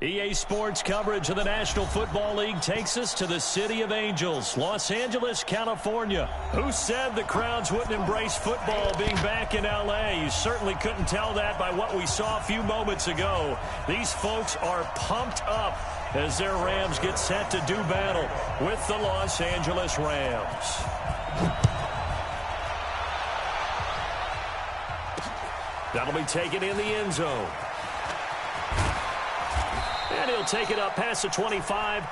EA Sports coverage of the National Football League takes us to the City of Angels, Los Angeles, California. Who said the crowds wouldn't embrace football being back in L.A.? You certainly couldn't tell that by what we saw a few moments ago. These folks are pumped up as their Rams get set to do battle with the Los Angeles Rams. That'll be taken in the end zone. And he'll take it up past the 25.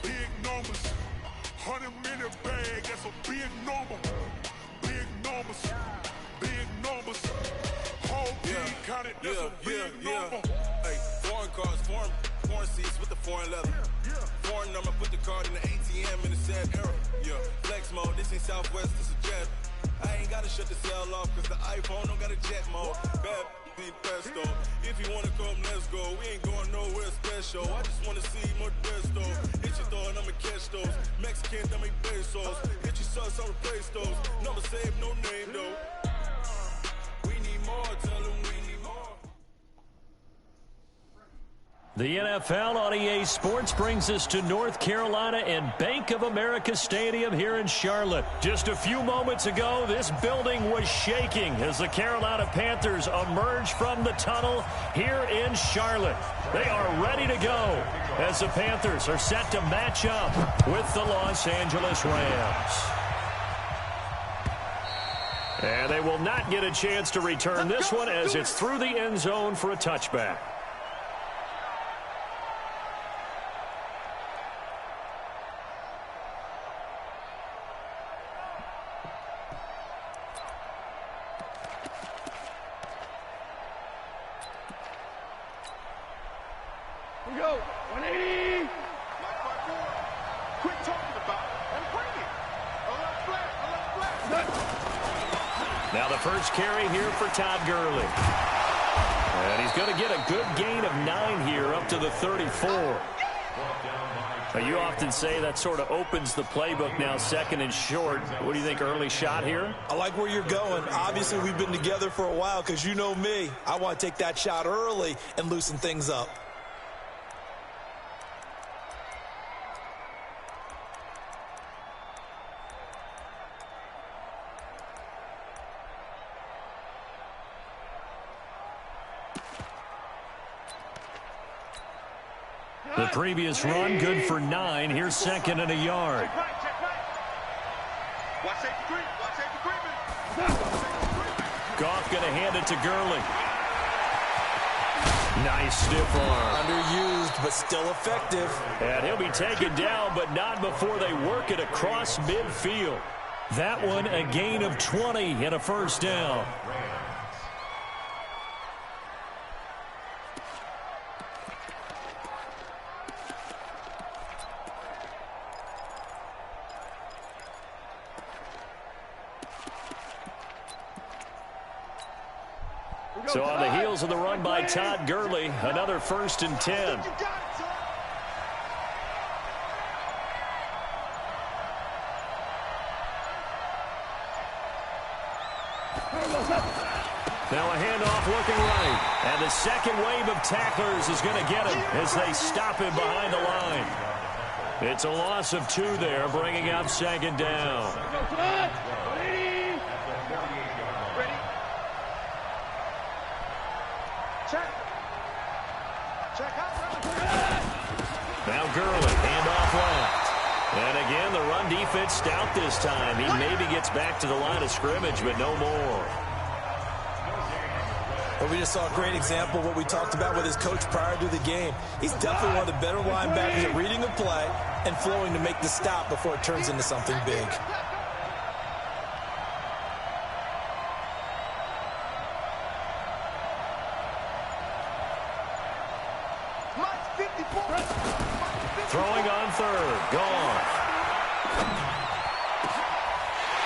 Big numbers, 100-minute bag, that's a big number. Big numbers, whole team counted, that's a big number. Hey, foreign cars, foreign seats with the foreign leather. Foreign number, put the card in the ATM in the sad era. Yeah, flex mode, this ain't Southwest, this is jet. I ain't gotta shut the cell off, cause the iPhone don't got a jet mode. Bad be pesto. If you wanna come, let's go. We ain't going nowhere special. I just wanna see more Modesto. Hit your door and I'ma catch those. Mexican, I make pesos. Hit your sons, I'll replace those. Number save, no name though. We need more, tell them we need more. The NFL on EA Sports brings us to North Carolina and Bank of America Stadium here in Charlotte. Just a few moments ago, this building was shaking as the Carolina Panthers emerged from the tunnel here in Charlotte. They are ready to go as the Panthers are set to match up with the Los Angeles Rams. And they will not get a chance to return this one as it's through the end zone for a touchback. Here we go, 180. Quit talking about it and bring it. A left flat. Now the first carry here for Todd Gurley. And he's going to get a good gain of 9 here up to the 34. Now you often say that sort of opens the playbook now, second and short. What do you think, early shot here? I like where you're going. Obviously, we've been together for a while because you know me. I want to take that shot early and loosen things up. The previous run, good for 9. Here's second and a yard. Goff going to hand it to Gurley. Nice stiff arm. Underused, but still effective. And he'll be taken down, but not before they work it across midfield. That one, a gain of 20 and a first down. So on the heels of the run by Todd Gurley, another 1st and 10. Now a handoff looking right. And the second wave of tacklers is going to get him as they stop him behind the line. It's a loss of 2 there, bringing up second down. Now Gurley, handoff left. And again, the run defense stout this time. He maybe gets back to the line of scrimmage, but no more. Well, we just saw a great example of what we talked about with his coach prior to the game. He's definitely one of the better linebackers at reading a play and flowing to make the stop before it turns into something big. Throwing on third. Gone.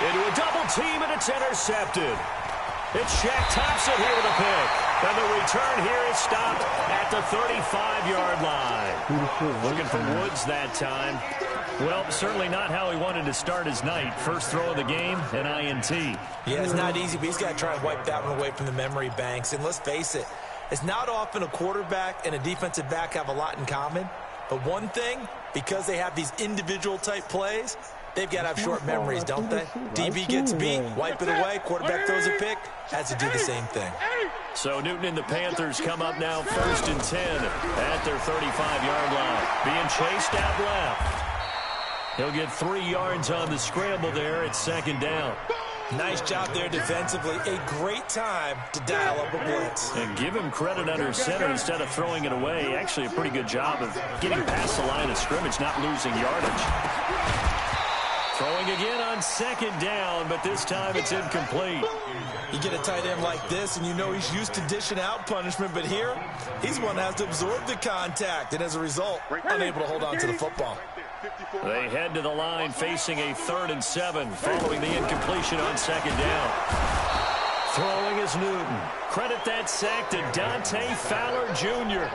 Into a double team, and it's intercepted. It's Shaq Thompson here with a pick. And the return here is stopped at the 35-yard line. Looking for Woods that time. Well, certainly not how he wanted to start his night. First throw of the game, an INT. Yeah, it's not easy, but he's got to try and wipe that one away from the memory banks. And let's face it, it's not often a quarterback and a defensive back have a lot in common. But one thing, because they have these individual type plays, they've got to have short memories, don't they? DB gets beat, wipe it away, quarterback throws a pick, has to do the same thing. So Newton and the Panthers come up now 1st and 10 at their 35-yard line. Being chased out left. He'll get 3 yards on the scramble there at second down. Nice job there defensively. A great time to dial up a blitz. And give him credit under center instead of throwing it away. Actually a pretty good job of getting past the line of scrimmage, not losing yardage. Throwing again on second down, but this time it's incomplete. You get a tight end like this, and you know he's used to dishing out punishment, but here, he's one that has to absorb the contact, and as a result, unable to hold on to the football. They head to the line facing a 3rd and 7 following the incompletion on second down. Throwing is Newton. Credit that sack to Dante Fowler Jr.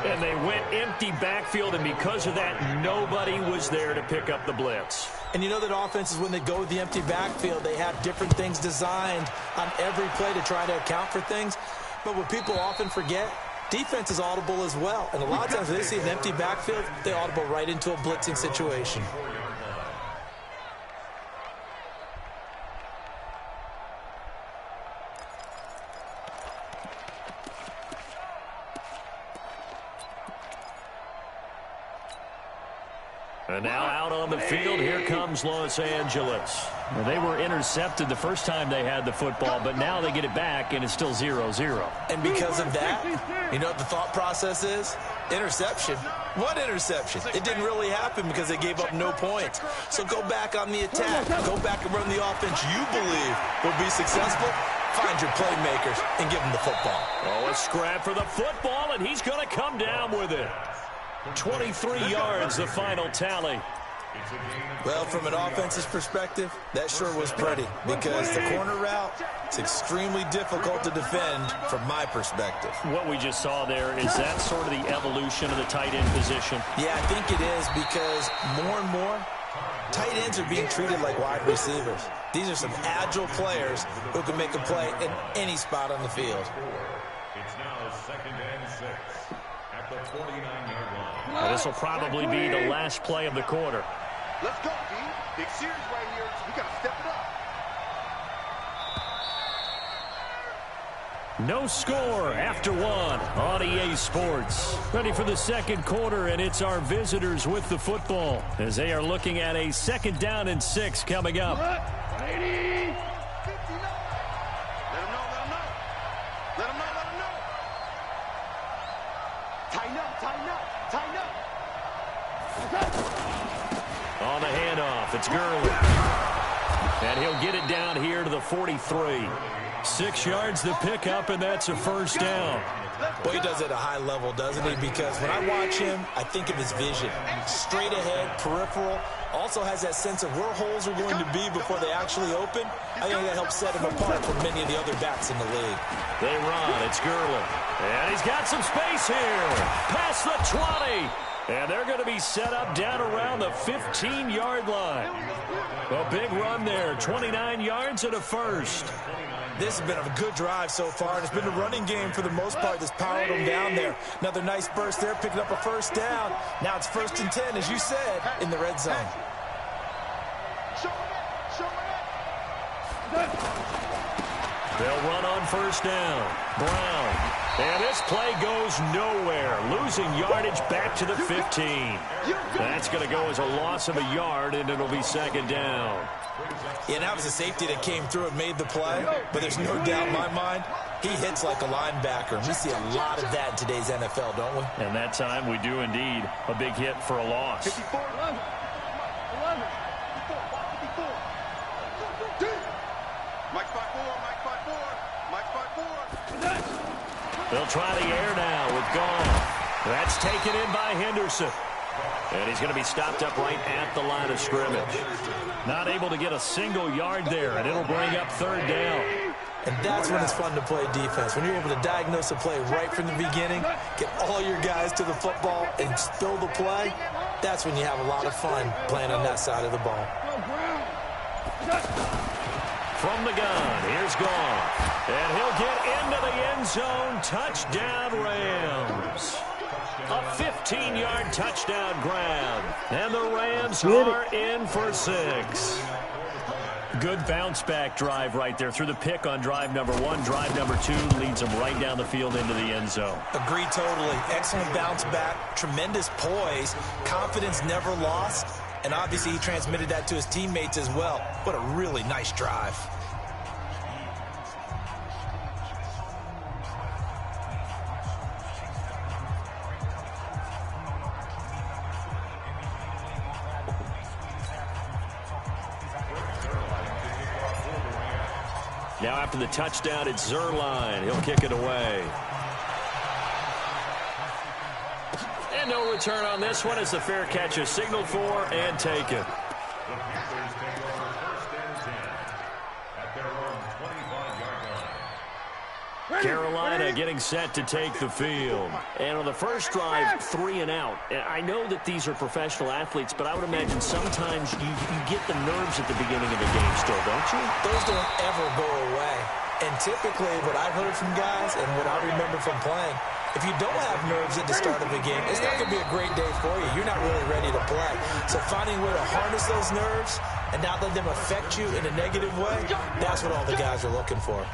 And they went empty backfield, and because of that, nobody was there to pick up the blitz. And you know that offenses, when they go with the empty backfield, they have different things designed on every play to try to account for things. But what people often forget, defense is audible as well. And a lot of times when they see an empty backfield, they audible right into a blitzing situation. And now out on the field, here comes Los Angeles. Well, they were intercepted the first time they had the football, but now they get it back, and it's still 0-0. And because of that, you know what the thought process is? Interception. What interception? It didn't really happen because they gave up no points. So go back on the attack. Go back and run the offense you believe will be successful. Find your playmakers and give them the football. Oh, a scrap for the football, and he's going to come down with it. 23 yards, the final tally. Well, from an offensive perspective, that sure was pretty because the corner route is extremely difficult to defend from my perspective. What we just saw there, is that sort of the evolution of the tight end position? Yeah, I think it is because more and more, tight ends are being treated like wide receivers. These are some agile players who can make a play in any spot on the field. It's now 2nd and 6 at the 49-yard line. Well, this will probably be the last play of the quarter. Let's go, B. Big series right here. We got to step it up. No score after 1 on EA Sports. Ready for the second quarter, and it's our visitors with the football as they are looking at a 2nd down and 6 coming up. 180. 59. Let them know. Let them know. Tighten up. On the handoff, it's Gurley. And he'll get it down here to the 43. 6 yards the pickup, and that's a first down. Well, he does it at a high level, doesn't he? Because when I watch him, I think of his vision. Straight ahead, peripheral. Also has that sense of where holes are going to be before they actually open. I think that helps set him apart from many of the other backs in the league. They run. It's Gurley. And he's got some space here. Past the 20. And they're going to be set up down around the 15-yard line. A big run there. 29 yards and a first. This has been a good drive so far, and it's been a running game for the most part that's powered them down there. Another nice burst there, picking up a first down. Now it's 1st and 10, as you said, in the red zone. They'll run on 1st down. Brown. And this play goes nowhere. Losing yardage back to the 15. That's going to go as a loss of a yard, and it'll be 2nd down. Yeah, that was a safety that came through and made the play, but there's no doubt in my mind he hits like a linebacker. And we see a lot of that in today's NFL, don't we? And that time we do indeed. A big hit for a loss. 54, 11, 11, 54, 54. Mike 5-4, Mike 5-4, Mike 5-4. They'll try the air now with Goff. That's taken in by Henderson. And he's going to be stopped up right at the line of scrimmage. Not able to get a single yard there, and it'll bring up 3rd down. And that's when it's fun to play defense. When you're able to diagnose a play right from the beginning, get all your guys to the football, and spill the play, that's when you have a lot of fun playing on that side of the ball. From the gun, here's Goff. And he'll get into the end zone. Touchdown, Rams. A 15-yard touchdown grab. And the Rams are in for 6. Good bounce-back drive right there through the pick on drive number 1. Drive number 2 leads them right down the field into the end zone. Agree totally. Excellent bounce back. Tremendous poise. Confidence never lost. And obviously he transmitted that to his teammates as well. What a really nice drive. Now after the touchdown, it's Zerline. He'll kick it away. And no return on this one as the fair catch is signaled for and taken. Carolina getting set to take the field. And on the first drive, 3 and out. I know that these are professional athletes, but I would imagine sometimes you get the nerves at the beginning of a game still, don't you? Those don't ever go away. And typically what I've heard from guys and what I remember from playing, if you don't have nerves at the start of a game, it's not going to be a great day for you. You're not really ready to play. So finding a way to harness those nerves and not let them affect you in a negative way, that's what all the guys are looking for.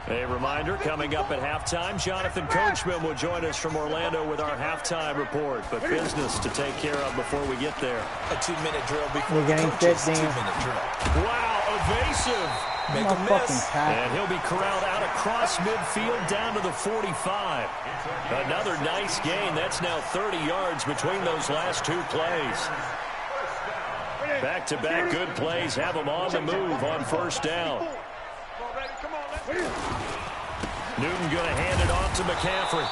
A reminder, coming up at halftime, Jonathan Coachman will join us from Orlando with our halftime report. But business to take care of before we get there. A 2-minute drill before the coach's 2-minute drill. Wow, evasive. Make a miss. And he'll be corralled out across midfield down to the 45. Another nice gain. That's now 30 yards between those last 2 plays. Back-to-back good plays have them on the move on 1st down. Newton going to hand it off to McCaffrey.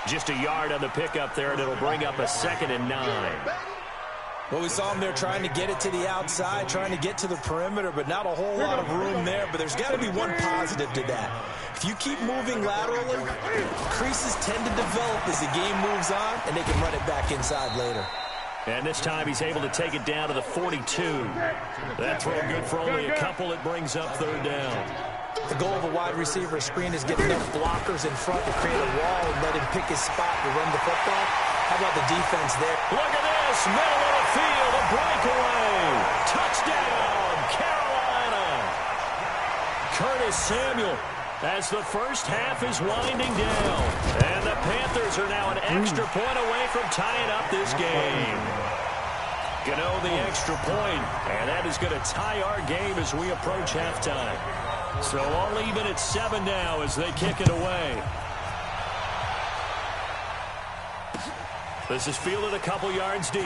Just a yard on the pickup there, and it'll bring up a 2nd and 9. Well, we saw him there trying to get it to the outside, trying to get to the perimeter, but not a whole lot of room there. But there's got to be one positive to that. If you keep moving laterally, creases tend to develop as the game moves on, and they can run it back inside later. And this time he's able to take it down to the 42. That throw good for only a couple. It brings up 3rd down. The goal of a wide receiver screen is get enough blockers in front to create a wall and let him pick his spot to run the football. How about the defense there? Look at this, middle of the field, a breakaway. Touchdown, Carolina. Curtis Samuel as the first half is winding down. And the Panthers are now an extra point away from tying up this game. Gano the extra point, and that is going to tie our game as we approach halftime. So all even at 7 now as they kick it away. This is fielded a couple yards deep.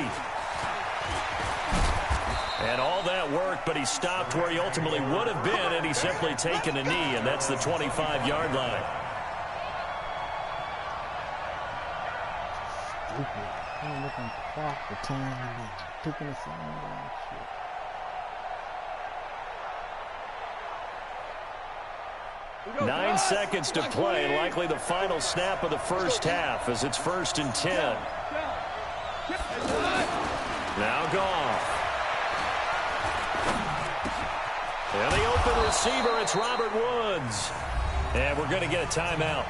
And all that work, but he stopped where he ultimately would have been, and he's simply taken a knee, and that's the 25-yard line. I'm looking at the clock, the time, picking the phone. 9 seconds to play, likely the final snap of the first half as it's 1st and 10. Now Goff. And the open receiver, it's Robert Woods. And we're going to get a timeout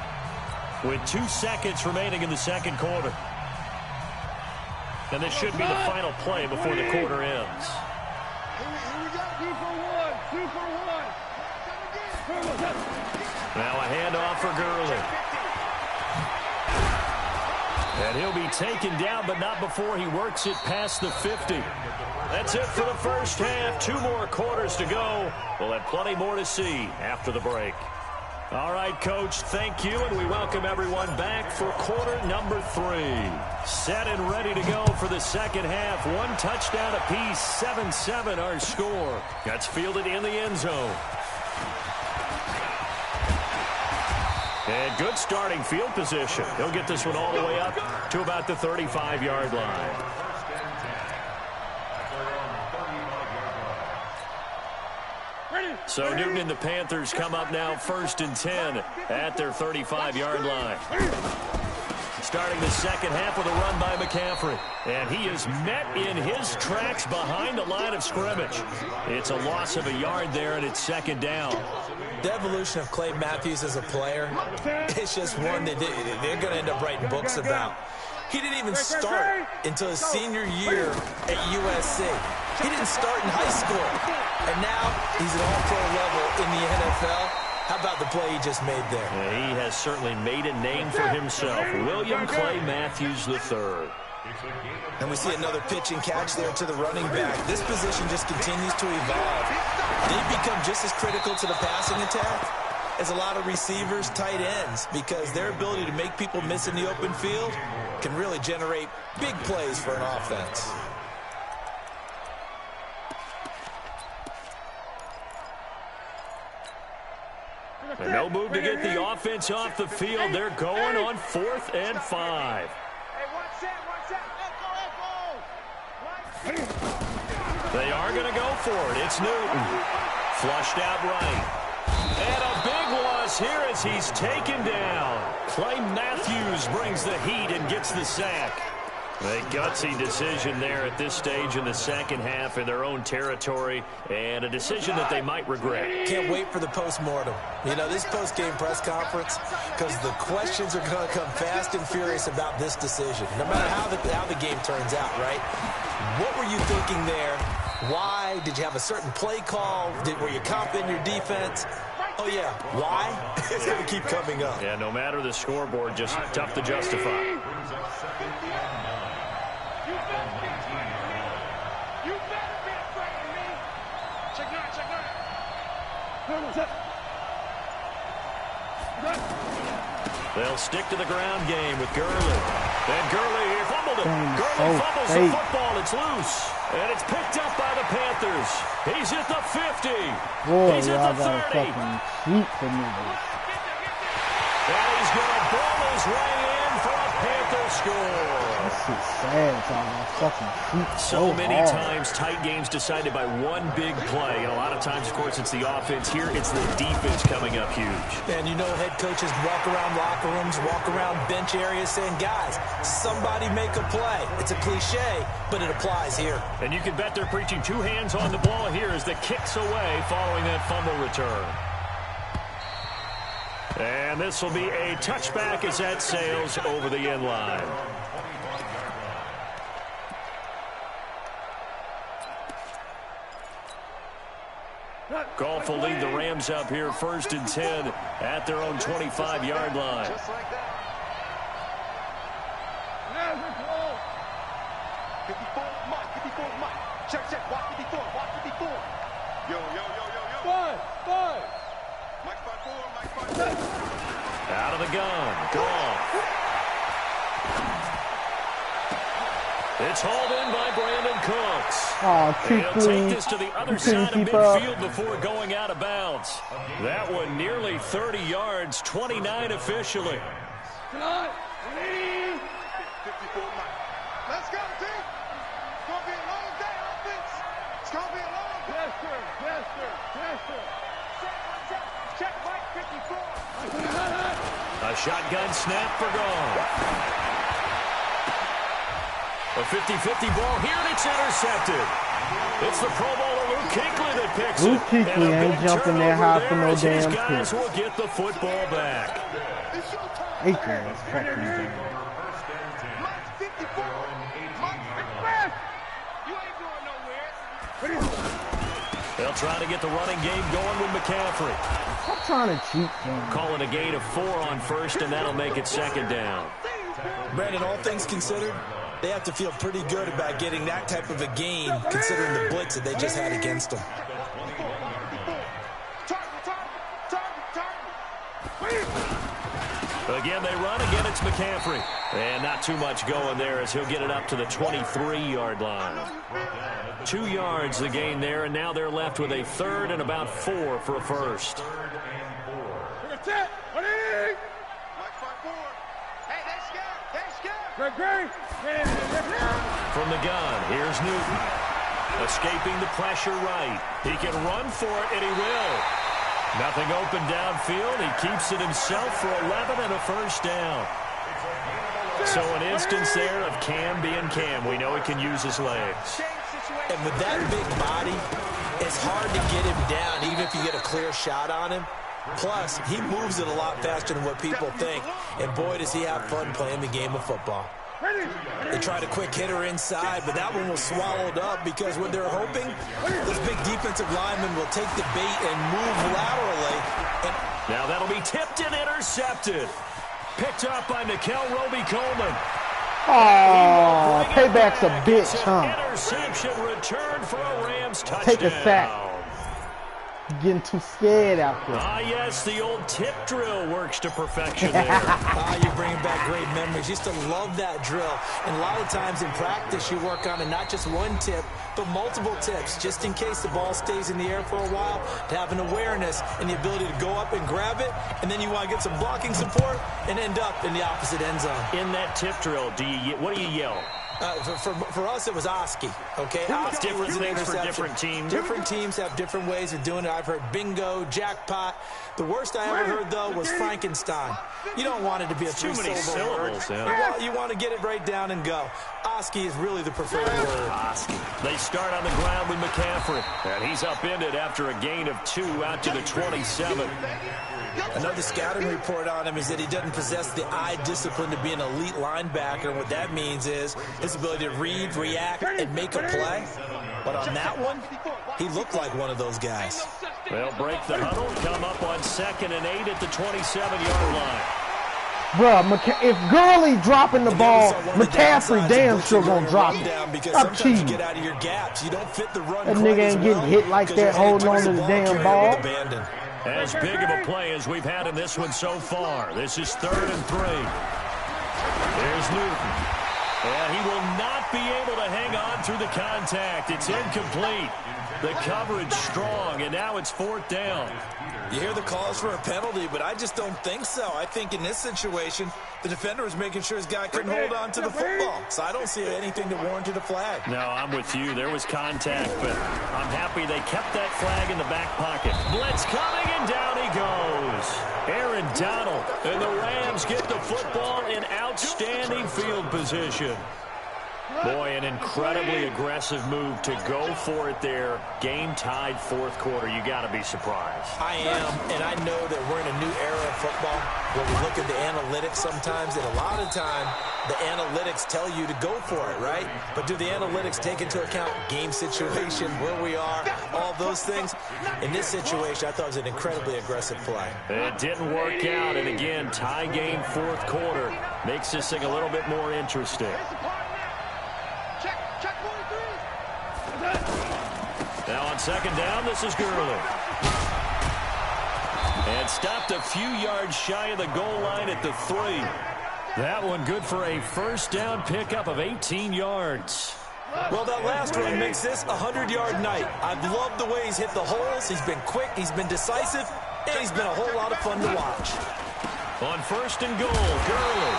with 2 seconds remaining in the second quarter. And this should be the final play before the quarter ends. Now a handoff for Gurley. And he'll be taken down, but not before he works it past the 50. That's it for the first half. 2 more quarters to go. We'll have plenty more to see after the break. All right, Coach, thank you, and we welcome everyone back for quarter number 3. Set and ready to go for the second half. 1 touchdown apiece, 7-7 our score. That's fielded in the end zone. And good starting field position. He'll get this one all the way up to about the 35-yard line. So Newton and the Panthers come up now 1st and 10 at their 35-yard line. Starting the second half with a run by McCaffrey. And he is met in his tracks behind the line of scrimmage. It's a loss of a yard there, and it's 2nd down. The evolution of Clay Matthews as a player, it's just one that they're going to end up writing books about. He didn't even start until his senior year at USC. He didn't start in high school. And now he's at all-pro level in the NFL. How about the play he just made there? Yeah, he has certainly made a name for himself. William Clay Matthews III. And we see another pitch and catch there to the running back. This position just continues to evolve. They've become just as critical to the passing attack as a lot of receivers, tight ends, because their ability to make people miss in the open field can really generate big plays for an offense. And no move to get the offense off the field. They're going on 4th and 5. They are going to go for it. It's Newton. Flushed out right. And a big loss here as he's taken down. Clay Matthews brings the heat and gets the sack. A gutsy decision there at this stage in the second half in their own territory, and a decision that they might regret. Can't wait for the post-mortem. You know, this post-game press conference, because the questions are going to come fast and furious about this decision, no matter how the game turns out, right? What were you thinking there? Why? Did you have a certain play call? Were you confident in your defense? Oh, yeah. Why? It's going to keep coming up. Yeah, no matter the scoreboard, just tough to justify. They'll stick to the ground game with Gurley. And Gurley here fumbled it. Gurley fumbles the football. It's loose. And it's picked up by the Panthers. He's at the 50. Boy, he's at the 30. And he's going to ball his way in for a Panther score. This is sad. So many times tight games decided by one big play. And a lot of times, of course, it's the offense. Here, it's the defense coming up huge. And you know head coaches walk around locker rooms, walk around bench areas saying, guys, somebody make a play. It's a cliche, but it applies here. And you can bet they're preaching 2 hands on the ball here as the kick's away following that fumble return. And this will be a touchback as that sails over the end line. Goff will lead the Rams up here 1st and 10 at their own 25-yard line. Just like that. 54, Mike, 54, Mike. Check, watch 54, watch 54. Yo. Five. Mike 5-4, Mike 5-4. Out of the gun, Goff. It's hauled in by Brandon Cooks. He'll take this to the other side of midfield before going out of bounds. That one nearly 30 yards, 29 officially. 54, Mike. Let's go, team. It's going to be a long day, offense. It's going to be a long day. Yes, sir. Check, Mike 54. A shotgun snap for Goff. A 50-50 ball here, and it's intercepted. It's the Pro Bowl Luke Kuechly that picks Luke it. Kuechly ain't jumping that high for no as his damn guys kick. will get the football back. Aikman is fucking down. They'll try to get the running game going with McCaffrey. I'm trying to cheat, man. Calling a gain of 4 on first, and that'll make it second down. Brandon, all things considered, they have to feel pretty good about getting that type of a gain, considering the blitz that they just had against them. Again, they run. Again, it's McCaffrey. And not too much going there as he'll get it up to the 23-yard line. 2 yards the gain there, and now they're left with a third and about 4 for a first. From the gun, here's Newton. Escaping the pressure right. He can run for it, and he will. Nothing open downfield. He keeps it himself for 11 and a first down. So an instance there of Cam being Cam. We know he can use his legs. And with that big body, it's hard to get him down, even if you get a clear shot on him. Plus, he moves it a lot faster than what people think. And boy, does he have fun playing the game of football. They tried a quick hitter inside, but that one was swallowed up because what they're hoping, this big defensive lineman will take the bait and move laterally. And now that'll be tipped and intercepted. Picked up by Nickel Roby-Coleman. Oh, payback's a bitch, huh? Interception return for a Rams touchdown. Take a sack. Getting too scared out there. Ah, yes, the old tip drill works to perfection there. You're bringing back great memories. Used to love that drill. And a lot of times in practice, you work on it, not just one tip, but multiple tips, just in case the ball stays in the air for a while, to have an awareness and the ability to go up and grab it, and then you want to get some blocking support and end up in the opposite end zone. In that tip drill, what do you yell? For us, it was Oski, okay? Oski was an interception. For different teams. Different teams have different ways of doing it. I've heard bingo, jackpot. The worst I ever heard, though, was Frankenstein. You don't want it to be a three-syllable word. Yeah. You want to get it right down and go. Oski is really the preferred word. Oski. They start on the ground with McCaffrey. And he's upended after a gain of 2 out to the 27. Another scouting report on him is that he doesn't possess the eye discipline to be an elite linebacker. And what that means is his ability to read, react, and make a play. But on that one, he looked like one of those guys. They'll break the huddle, come up on 2nd and 8 at the 27-yard line. Bruh, if Gurley dropping the ball, McCaffrey damn sure gonna drop it. Stop cheating. Get out of your gaps. You don't fit the run. That nigga ain't getting hit like that holding on to the damn ball. As big of a play as we've had in this one so far. This is 3rd and 3. There's Newton. And he will not be able to hang on through the contact. It's incomplete. The coverage strong, and now it's 4th down. You hear the calls for a penalty, but I just don't think so. I think in this situation, the defender was making sure his guy couldn't hold on to the football. So I don't see anything that warranted a flag. No, I'm with you. There was contact, but I'm happy they kept that flag in the back pocket. Blitz coming, and down he goes. Aaron Donald, and the Rams get the football in outstanding field position. Boy, an incredibly aggressive move to go for it there. Game tied 4th quarter. You got to be surprised. I am, and I know that we're in a new era of football where we look at the analytics sometimes, and a lot of time the analytics tell you to go for it, right? But do the analytics take into account game situation, where we are, all those things? In this situation, I thought it was an incredibly aggressive play. It didn't work out, and again, tie game 4th quarter makes this thing a little bit more interesting. Now on 2nd down, this is Gurley. And stopped a few yards shy of the goal line at the 3. That one good for a first down pickup of 18 yards. Well, that last one makes this a 100-yard night. I've loved the way he's hit the holes. He's been quick, he's been decisive, and he's been a whole lot of fun to watch. On 1st and goal, Gurley.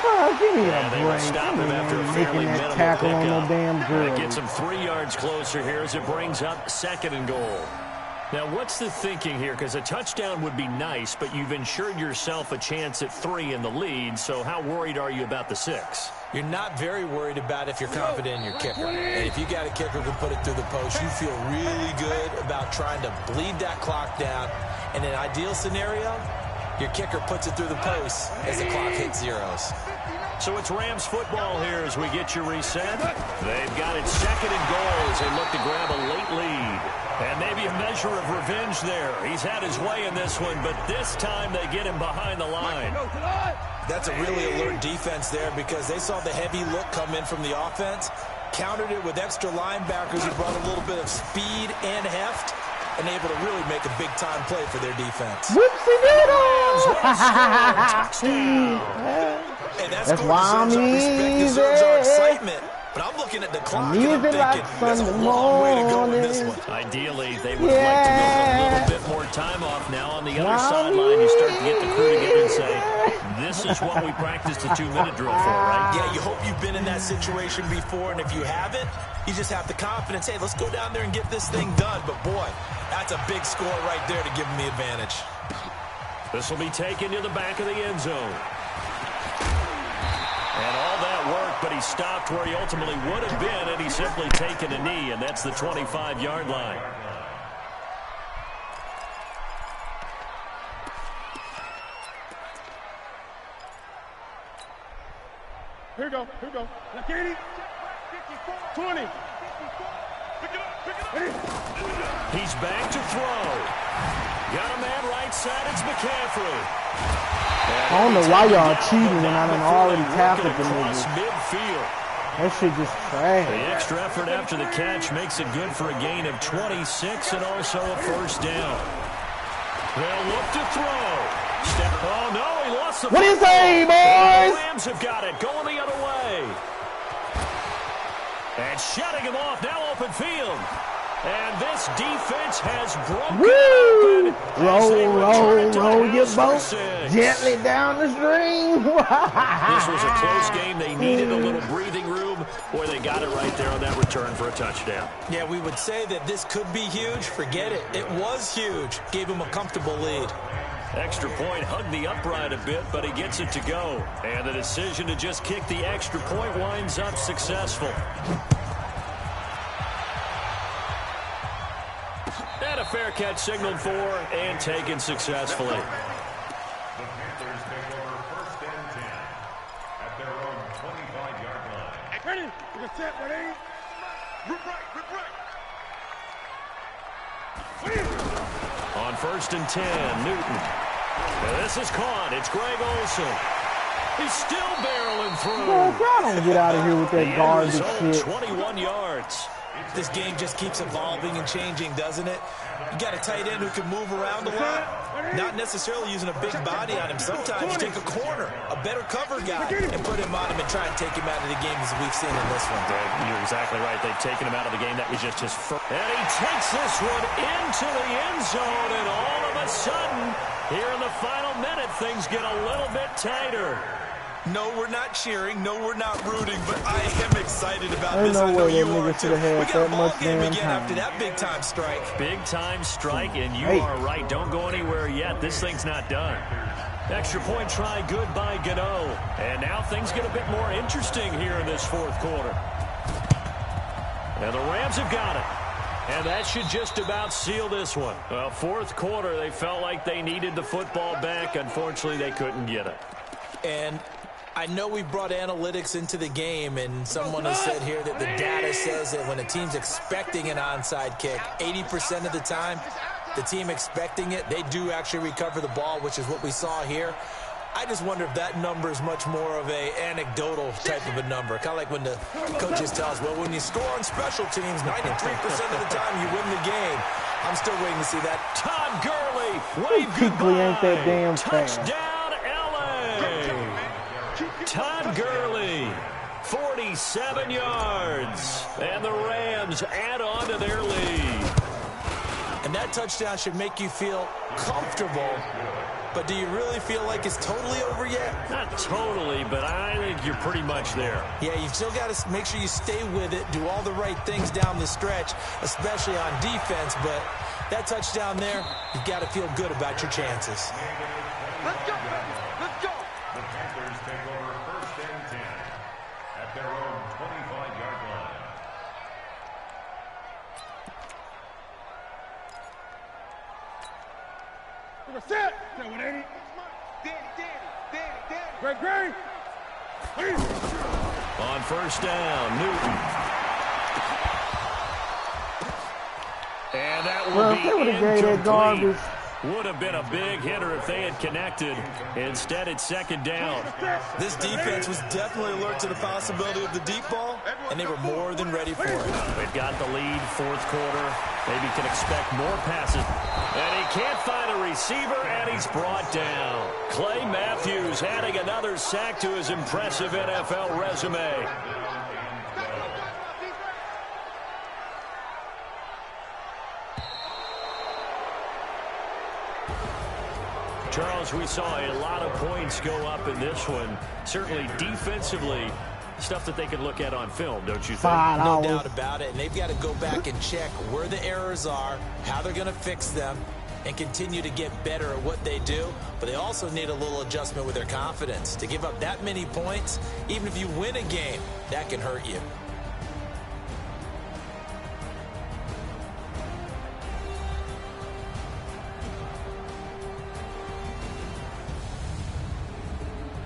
Bro, give me Yeah, a they would break. stop him after a Making fairly that minimal tackle on pickup. no damn Gurley. That gets him 3 yards closer here as it brings up 2nd and goal. Now, what's the thinking here? Because a touchdown would be nice, but you've ensured yourself a chance at 3 in the lead, so how worried are you about the 6? you're not very worried about if you're confident in your kicker. And if you got a kicker who can put it through the post, you feel really good about trying to bleed that clock down. In an ideal scenario, your kicker puts it through the post as the clock hits zeros. So it's Rams football here as we get you reset. They've got it 2nd and goal as they look to grab a late lead. And maybe a measure of revenge there. He's had his way in this one, but this time they get him behind the line. That's a really alert defense there because they saw the heavy look come in from the offense, countered it with extra linebackers who brought a little bit of speed and heft, and able to really make a big-time play for their defense. Whoopsie-doodle! Hey, that score deserves our respect, deserves our excitement. But I'm looking at the clock and I'm thinking there's a long way to go in this one. Ideally, they would have liked to go with a little bit more time off now. On the other sideline, you start to get the crew together and say, this is what we practiced a 2-minute drill for, right? Yeah, you hope you've been in that situation before, and if you haven't, you just have the confidence, hey, let's go down there and get this thing done. But, boy, that's a big score right there to give them the advantage. This will be taken to the back of the end zone. And all that work, but he stopped where he ultimately would have been, and he's simply taken a knee, and that's the 25-yard line. Here we go. Now, Katie. 20. He's back to throw. Got a man right side. It's McCaffrey. I don't know why y'all cheating when I done already tackled the nigga. Midfield. That shit just trash. The extra effort after the catch makes it good for a gain of 26 and also a first down. They'll look to throw. Oh, no, he lost the What do you say, boys? The Rams have got it. Going the other way. And shutting him off. Now open field. And this defense has broken Woo! open. Roll your boat gently down the stream. This was a close game. They needed a little breathing room. Boy, they got it right there on that return for a touchdown. Yeah, we would say that this could be huge. Forget it. It was huge. Gave him a comfortable lead. Extra point hugged the upright a bit, but he gets it to go. And the decision to just kick the extra point winds up successful. And a fair catch signaled for and taken successfully. The Panthers take over 1st and 10 at their own 25-yard line. Ready? We're set, ready? Rip right. On 1st and 10, Newton. This is caught. It's Greg Olsen. He's still barreling through. Y'all don't get out of here with that garbage shit. 21 yards. This game just keeps evolving and changing, doesn't it? You got a tight end who can move around a lot, not necessarily using a big body on him. Sometimes you take a corner, a better cover guy, and put him on him and try and take him out of the game as we've seen in this one. You're exactly right. They've taken him out of the game. That was just his first. And he takes this one into the end zone, and all of a sudden, here in the final minute, things get a little bit tighter. No, we're not cheering. No, we're not rooting, but I am excited about this. No I know way you that are nigga too. should have We had got a that ball much game damn again time. after that big-time strike. Big-time strike, and you are right. Don't go anywhere yet. This thing's not done. Extra point try good by Gano. And now things get a bit more interesting here in this 4th quarter. And the Rams have got it. And that should just about seal this one. Well, 4th quarter, they felt like they needed the football back. Unfortunately, they couldn't get it. And I know we brought analytics into the game, and someone has said here that the data says that when a team's expecting an onside kick, 80% of the time, the team expecting it, they do actually recover the ball, which is what we saw here. I just wonder if that number is much more of a anecdotal type of a number. Kind of like when the coaches tell us, well, when you score on special teams, 93% of the time you win the game. I'm still waiting to see that. Todd Gurley, wave Kuechly ain't that damn fast. Touchdown, L.A. Todd Gurley, 47 yards. And the Rams add on to their lead. And that touchdown should make you feel comfortable. But do you really feel like it's totally over yet? Not totally, but I think you're pretty much there. Yeah, you've still got to make sure you stay with it, do all the right things down the stretch, especially on defense. But that touchdown there, you've got to feel good about your chances. Let's go. Let's go. The Panthers take over 1st and 10 at their own 25-yard line. Set. Great. On first down, Newton. And that would be incomplete. Would have been a big hitter if they had connected. Instead, it's second down. This defense was definitely alert to the possibility of the deep ball, and they were more than ready for it. They've got the lead, fourth quarter. Maybe can expect more passes. And he can't find a receiver, and he's brought down. Clay Matthews adding another sack to his impressive NFL resume. Charles, we saw a lot of points go up in this one. Certainly defensively, stuff that they can look at on film, don't you think? No doubt about it. And they've got to go back and check where the errors are, how they're going to fix them, and continue to get better at what they do. But they also need a little adjustment with their confidence. To give up that many points, even if you win a game, that can hurt you.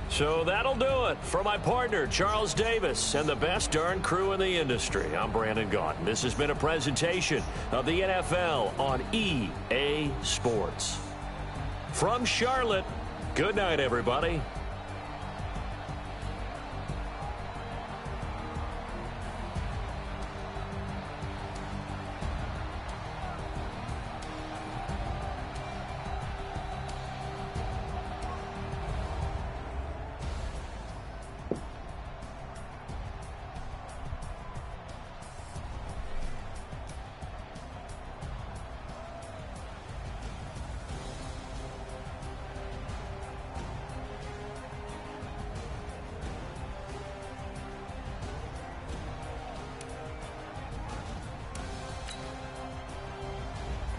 So that'll do it for my partner, Charles Davis, and the best darn crew in the industry. I'm Brandon Gaudin. This has been a presentation of the NFL on EA Sports. From Charlotte, good night, everybody.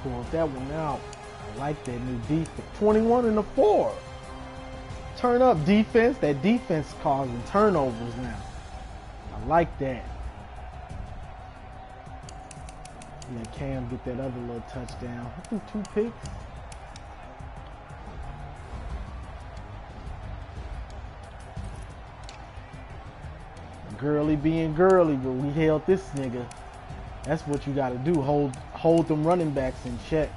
Pulled that one out. I like that new defense. 21-4. Turn up defense. That defense causing turnovers now. I like that. Let Cam get that other little touchdown. I think 2 picks. Girly being girly, but we held this nigga. That's what you got to do. Hold them running backs in check.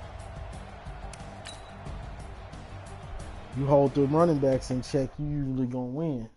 You hold them running backs in check, you usually gonna win.